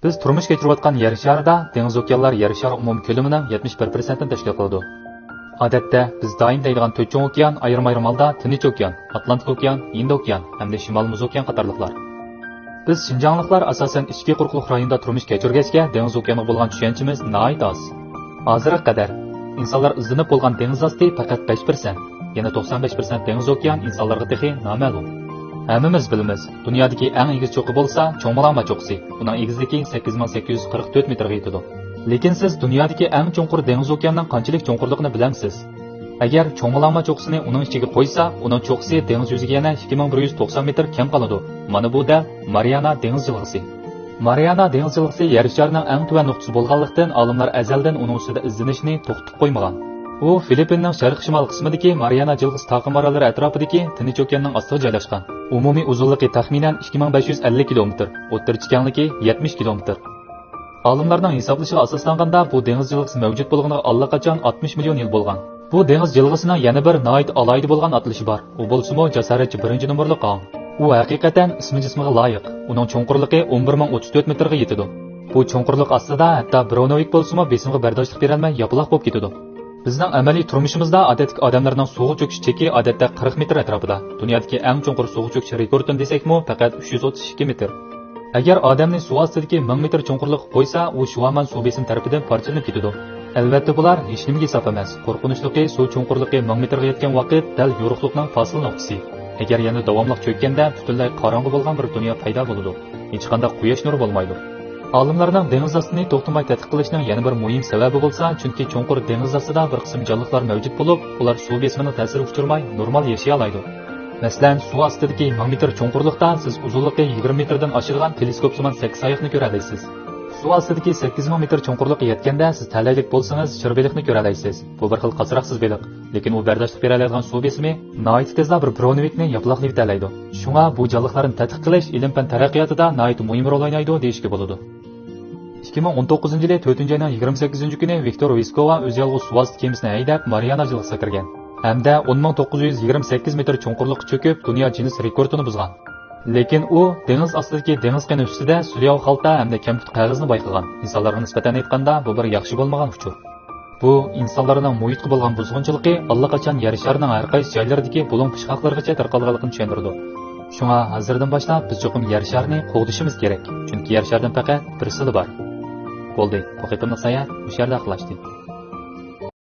Biz turmush kechirayotgan yer sharida dengiz okeanlar yer shari umum ko'lamining 71%ni tashkil qiladi. Odatda biz doim deydigan 4 cho'ng okean ayrim-ayrim holda Tinch okean, Atlantik okean, Hind okean hamda Shimol muz okean qatorliqlar. Biz Şinjanliklar asosan ichki quruqlik rayonida turmush kechirgachga dengiz okeaniga bo'lgan tushunchamiz nihoyat oz. Hozirga qadar insonlar izlanib bo'lgan dengiz osti faqat 5%, yana 95% dengiz okean insonlarga texi noma'lum. Hammamiz bilamiz, dunyodagi eng egiz cho'qi bo'lsa, Cho'ngmalama cho'qisi. Uning egizligi 8844 metrga yetadi. Lekin siz dunyodagi eng cho'nqur dengiz okeanining qanchalik cho'nqurligini bilamsiz? Agar Cho'ngmalama cho'qisini uning ichiga qo'ysa, uning cho'qisi dengiz yuziga yana 2190 metr kam qoladi. Mana bu da Mārىئانا dengiz jilg'isi. Mārىئانا dengiz jilg'isi yer sharining eng tuvan nuqtasi bo'lganlikdan olimlar azaldan uning ustida izlanishni to'xtatib qo'ymagan. U Filippinning sharq-shimol qismidagi Mārىئانا jilg'isi taqim orollari atrofidagi Tinch okeanining ostiga joylashgan. Umumiy uzunligi taxminan 2550 kilometr, o'rtacha kengligi 70 kilometr. Olimlarning hisoblashiga asoslanganda bu dengiz jilg'isi mavjud bo'lganiga allaqachon 60 million yil bo'lgan. Bu dengiz jilg'isining yana bir nihoyat alohida bo'lgan atalishi bor. U bo'lsa-mu jasoratchi birinchi nomerli qon. U haqiqatan ismi jismiga loyiq. Uning cho'nqurligi 11034 metrga yetadi. Bu cho'nqurlik ostida hatto Bronovik bo'lsa-mu besimga bardoshlik bera olmay yopiloq bo'lib ketadi. Bizning amaliy turmushimizda odatdagi odamlarning suvga cho'kish cheki odatda 40 metr atrofida. Dunyodagi eng cho'nqur suvga cho'kish rekordini desakmi, faqat 332 metr. Agar odamni suv ostidagi 1000 metr cho'nqurlikqa qo'ysa, u shuvaman suv besim tarafidan parchalanib ketadi. Albatta bular hech nimaga hisob emas. Qo'rqinchligi suv cho'nqurligi 1000 metrga yetgan vaqt dal yo'riqlikning fasil nuqtasi. Agar yana davomli cho'kkanda butunlay qorong'u bo'lgan bir dunyo paydo bo'ladi. Hech qanday quyosh nuri bo'lmaydi. Olimlarning dengiz ostini to'xtamay tadqiq qilishning yana bir muhim sababi bo'lsa, chunki cho'nqur dengiz ostida bir qism jonliqlar mavjud bo'lib, ular suv besimining ta'siriga uchramay normal yashay oladi. Masalan, suv ostidagi 1000 metr cho'nqurlikda siz uzunligi 20 metrdan oshirgan teleskopsimon saksoyoqni ko'ra olasiz. Suv ostidagi 8000 metr cho'nqurlikka yetganda siz talaylik bo'lsangiz shirbeliqni ko'ra olasiz. Bu bir xil qasroqsiz beliq, lekin u bardoshlik bera oladigan suv besimi nihoyat tezda bir Bronovikni yopiloqlab talaydi. Shunga bu jonliqlarni tadqiq qilish ilm-fan taraqqiyotida nihoyat muhim rol o'ynaydi deyishga bo'ladi. 2019-yili 4-oyning 28-kuni Viktor Viskova o'z yolg'iz suv osti kemisini haydab Mārىئانا jilg'isiga kirgan. Hamda 10928 metr cho'nqurlikqa cho'kib, dunyo Ginness rekordini buzgan. Lekin u dengiz ostidagi dengiz qini ustida sulyo xalta hamda kamkut qog'ozni bayqagan. Insonlarga nisbatan aytganda bu bir yaxshi bo'lmagan uchur. Bu insonlarning muhitga bo'lgan buzg'unchiligi allaqachon yer sharining har qaysi joylaridagi bulung pishqoqlargacha tarqalganligini tushuntirdi. Shunga hozirdan boshlab biz cho'qim yer sharini qo'g'dishimiz kerak, chunki yer sharidan faqat bir sili bor. Bo'ldi, bu qitimliq sayat o'sha yerda qilashdi.